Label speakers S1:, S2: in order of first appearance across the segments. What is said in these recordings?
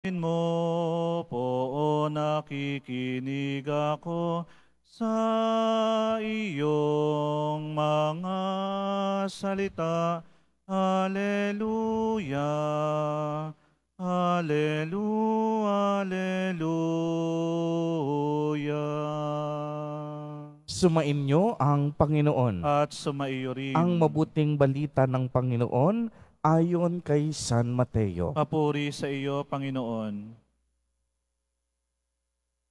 S1: Mo po o nakikinig ako sa iyong mga salita. Alleluia, Alleluia, Alleluia.
S2: Sumainyo ang Panginoon.
S1: At sumaiyo
S2: Ang
S1: rin.
S2: mabuting balita ng Panginoon ayon kay San Mateo.
S1: Papuri sa iyo, Panginoon.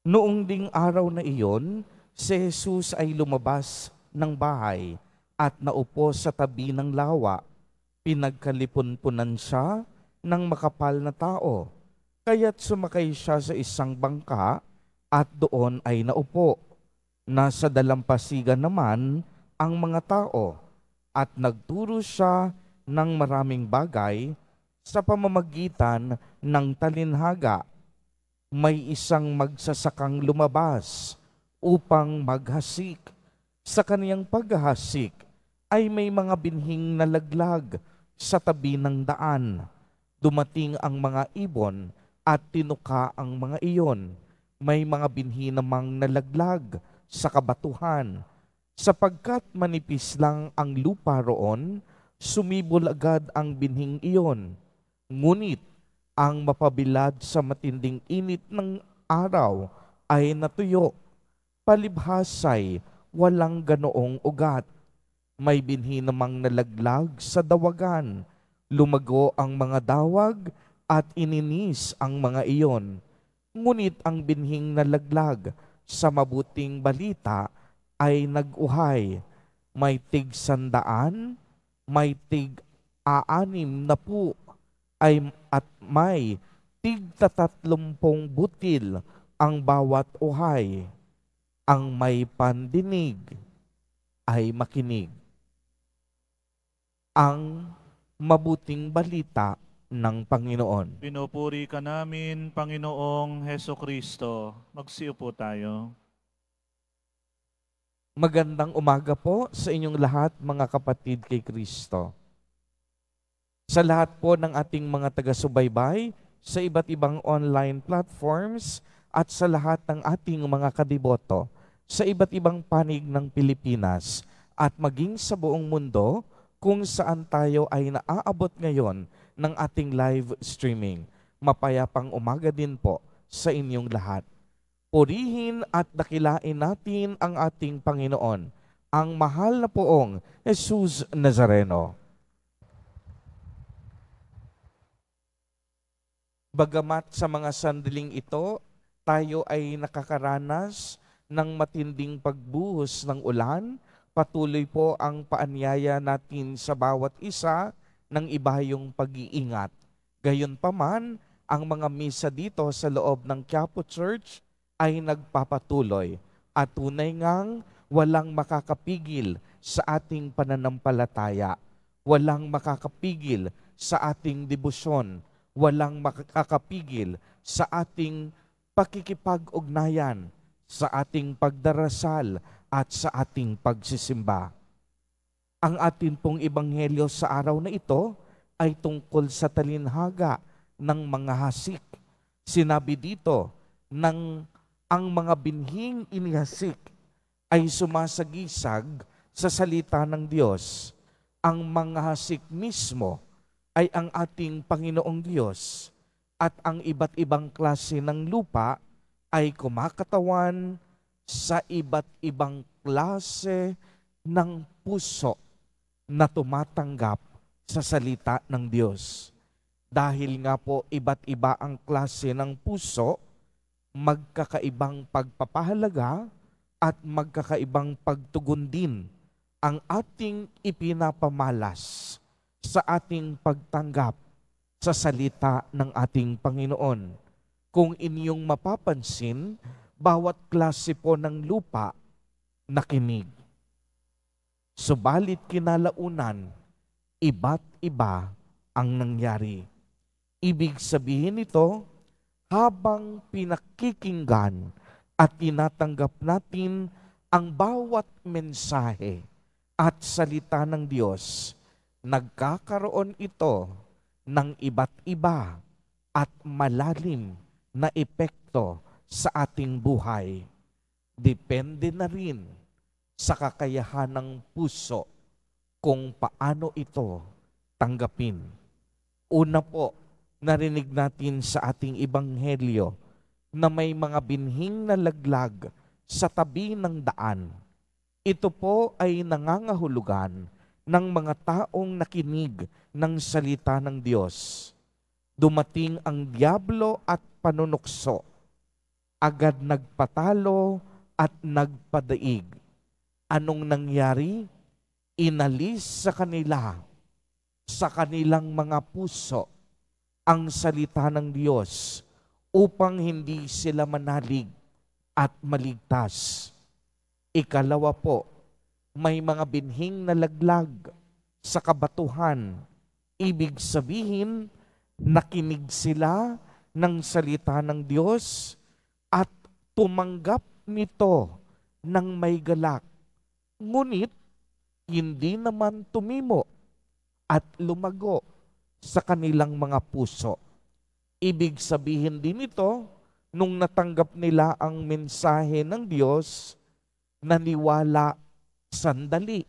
S2: Noong ding araw na iyon, si Jesus ay lumabas ng bahay at naupo sa tabi ng lawa. Pinagkalipon-punan siya ng makapal na tao, kaya't sumakay siya sa isang bangka at doon ay naupo. Nasa dalampasigan naman ang mga tao at nagturo siya ng maraming bagay sa pamamagitan ng talinhaga. May isang magsasakang lumabas upang maghasik. Sa kaniyang paghahasik ay may mga binhing nalaglag sa tabi ng daan. Dumating ang mga ibon at tinuka ang mga iyon. May mga binhi namang nalaglag sa kabatuhan. Sapagkat manipis lang ang lupa roon, sumibol agad ang binhing iyon. Ngunit ang mapabilad sa matinding init ng araw ay natuyo. Palibhasay walang ganoong ugat. May binhi namang nalaglag sa dawagan. Lumago ang mga dawag at ininis ang mga iyon. Ngunit ang binhing nalaglag sa mabuting balita ay nag-uhay. May tig-100, may tig-60 at may tig-30 butil ang bawat uhay. Ang may pandinig ay makinig. Ang mabuting balita ng Panginoon.
S1: Pinupuri ka namin, Panginoong Heso Kristo. Magsiupo tayo.
S2: Magandang umaga po sa inyong lahat, mga kapatid kay Kristo. Sa lahat po ng ating mga taga-subaybay sa iba't ibang online platforms at sa lahat ng ating mga kadiboto sa iba't ibang panig ng Pilipinas at maging sa buong mundo kung saan tayo ay naaabot ngayon ng ating live streaming. Mapayapang umaga din po sa inyong lahat. Purihin at dakilain natin ang ating Panginoon, ang mahal na poong Jesus Nazareno. Bagamat sa mga sandaling ito, tayo ay nakakaranas ng matinding pagbuhos ng ulan, patuloy po ang paanyaya natin sa bawat isa ng ibayong pag-iingat. Gayunpaman, ang mga misa dito sa loob ng Quiapo Church ay nagpapatuloy at tunay ngang walang makakapigil sa ating pananampalataya, walang makakapigil sa ating debosyon, walang makakapigil sa ating pakikipag-ugnayan, sa ating pagdarasal at sa ating pagsisimba. Ang atin pong ebanghelyo sa araw na ito ay tungkol sa talinhaga ng mga hasik. Sinabi dito ng ang mga binhing inihasik ay sumasagisag sa salita ng Diyos. Ang mga hasik mismo ay ang ating Panginoong Diyos at ang iba't ibang klase ng lupa ay kumakatawan sa iba't ibang klase ng puso na tumatanggap sa salita ng Diyos. Dahil nga po iba't iba ang klase ng puso, magkakaibang pagpapahalaga at magkakaibang pagtugon din ang ating ipinapamalas sa ating pagtanggap sa salita ng ating Panginoon. Kung inyong mapapansin, bawat klase po ng lupa nakinig. Subalit kinalaunan, iba't iba ang nangyari. Ibig sabihin nito, habang pinakikinggan at tinatanggap natin ang bawat mensahe at salita ng Diyos, nagkakaroon ito ng iba't iba at malalim na epekto sa ating buhay. Depende na rin sa kakayahan ng puso kung paano ito tanggapin. Una po, narinig natin sa ating ebanghelyo na may mga binhing na laglag sa tabi ng daan. Ito po ay nangangahulugan ng mga taong nakinig ng salita ng Diyos. Dumating ang diablo at panunukso. Agad nagpatalo at nagpadaig. Anong nangyari? Inalis sa kanila, sa kanilang mga puso, ang salita ng Diyos upang hindi sila manalig at maligtas. Ikalawa po, may mga binhing na laglag sa kabatuhan. Ibig sabihin, nakinig sila ng salita ng Diyos at tumanggap nito ng may galak. Ngunit, hindi naman tumimo at lumago sa kanilang mga puso. Ibig sabihin din ito, nung natanggap nila ang mensahe ng Diyos, naniwala sandali.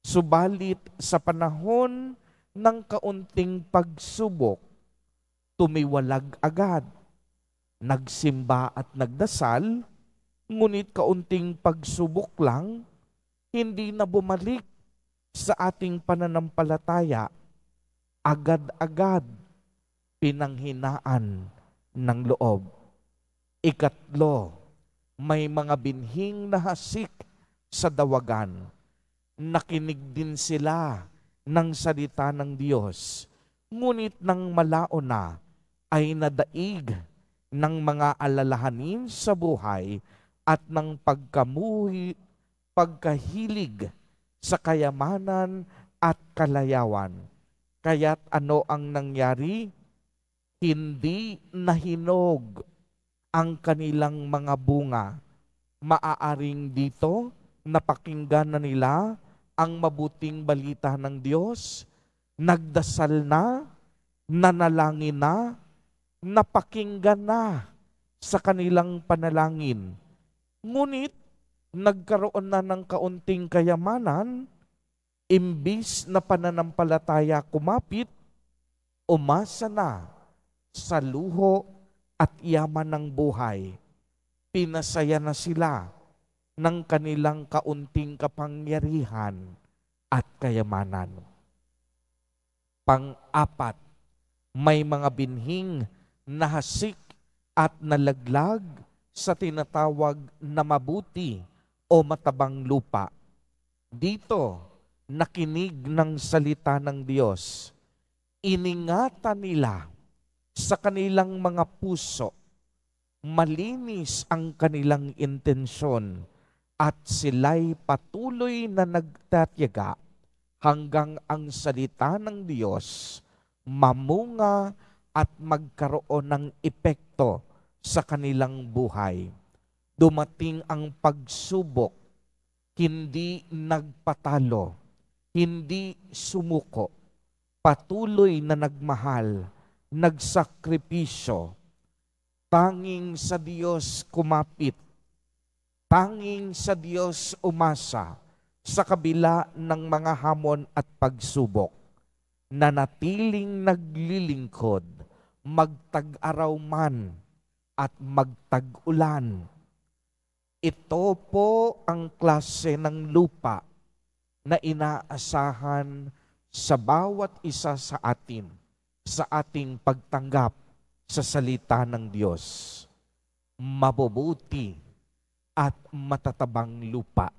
S2: Subalit sa panahon ng kaunting pagsubok, tumiwalag agad. Nagsimba at nagdasal, ngunit kaunting pagsubok lang, hindi na bumalik sa ating pananampalataya. Agad-agad pinanghinaan ng loob. Ikatlo, may mga binhing na hasik sa dawagan. Nakinig din sila ng salita ng Diyos, ngunit nang malao na ay nadaig ng mga alalahanin sa buhay at ng pagkahilig sa kayamanan at kalayawan. Kaya't ano ang nangyari? Hindi nahinog ang kanilang mga bunga. Maaaring dito napakinggan na nila ang mabuting balita ng Diyos, nagdasal na, nanalangin na, napakinggan na sa kanilang panalangin. Ngunit nagkaroon na ng kaunting kayamanan, imbis na pananampalataya kumapit, umasa na sa luho at yaman ng buhay. Pinasaya na sila ng kanilang kaunting kapangyarihan at kayamanan. Pang-apat, may mga binhing nahasik at nalaglag sa tinatawag na mabuti o matabang lupa. Dito, nakinig ng salita ng Diyos. Iningatan nila sa kanilang mga puso. Malinis ang kanilang intensyon at sila'y patuloy na nagtatiyaga hanggang ang salita ng Diyos mamunga at magkaroon ng epekto sa kanilang buhay. Dumating ang pagsubok, hindi nagpatalo, hindi sumuko, patuloy na nagmahal, nagsakripisyo. Tanging sa Diyos kumapit, tanging sa Diyos umasa sa kabila ng mga hamon at pagsubok. Nanatiling naglilingkod, magtag-araw man at magtag-ulan. Ito po ang klase ng lupa na inaasahan sa bawat isa sa atin sa ating pagtanggap sa salita ng Diyos. Mabubuti at matatabang lupa.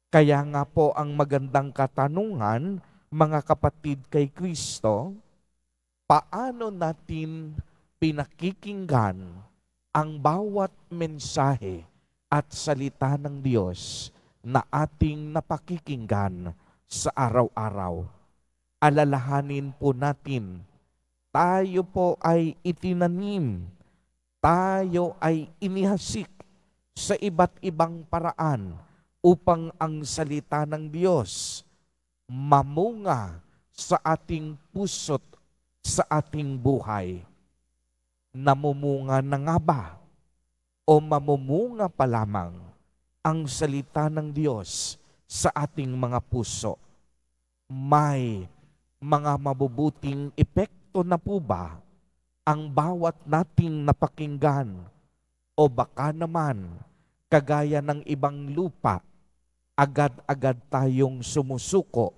S2: Kaya nga po ang magandang katanungan, mga kapatid kay Kristo, paano natin pinakikinggan ang bawat mensahe at salita ng Diyos na ating napakikinggan sa araw-araw? Alalahanin po natin, tayo po ay itinanim, tayo ay inihasik sa iba't ibang paraan upang ang salita ng Diyos mamunga sa ating puso't sa ating buhay. Namumunga na nga ba o mamumunga pa lamang ang salita ng Diyos sa ating mga puso? May mga mabubuting epekto na po ba ang bawat nating napakinggan? O baka naman, kagaya ng ibang lupa, agad-agad tayong sumusuko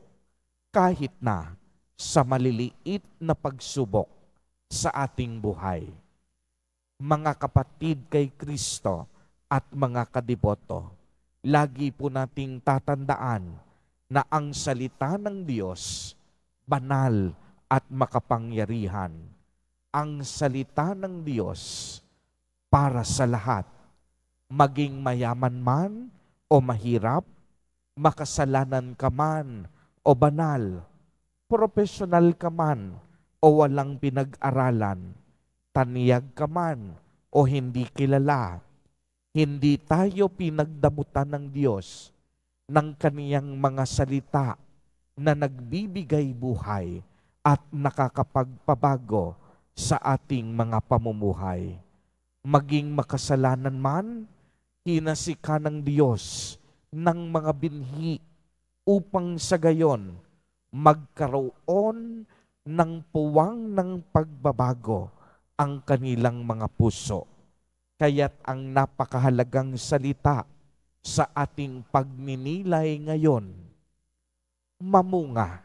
S2: kahit na sa maliliit na pagsubok sa ating buhay. Mga kapatid kay Kristo at mga kadiboto, lagi po nating tatandaan na ang salita ng Diyos banal at makapangyarihan. Ang salita ng Diyos para sa lahat, maging mayaman man o mahirap, makasalanan ka man o banal, profesional ka man o walang pinag-aralan, taniyag ka man o hindi kilala, hindi tayo pinagdamutan ng Diyos ng kaniyang mga salita na nagbibigay buhay at nakakapagpabago sa ating mga pamumuhay. Maging makasalanan man, hinasika ng Diyos ng mga binhi upang sa gayon magkaroon ng puwang ng pagbabago ang kanilang mga puso. Kaya't ang napakahalagang salita sa ating pagninilay ngayon, mamunga,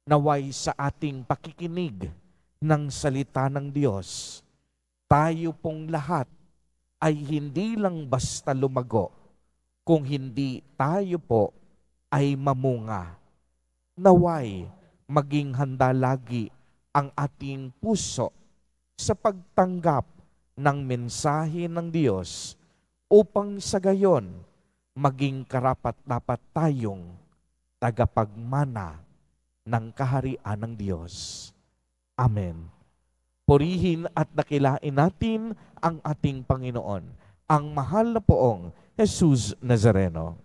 S2: naway sa ating pakikinig ng salita ng Diyos, tayo pong lahat ay hindi lang basta lumago, kung hindi tayo po ay mamunga. Naway maging handa lagi ang ating puso sa pagtanggap ng mensahe ng Diyos upang sa gayon maging karapat-dapat tayong tagapagmana ng kaharian ng Diyos. Amen. Purihin at dakilain natin ang ating Panginoon, ang mahal na poong Jesus Nazareno.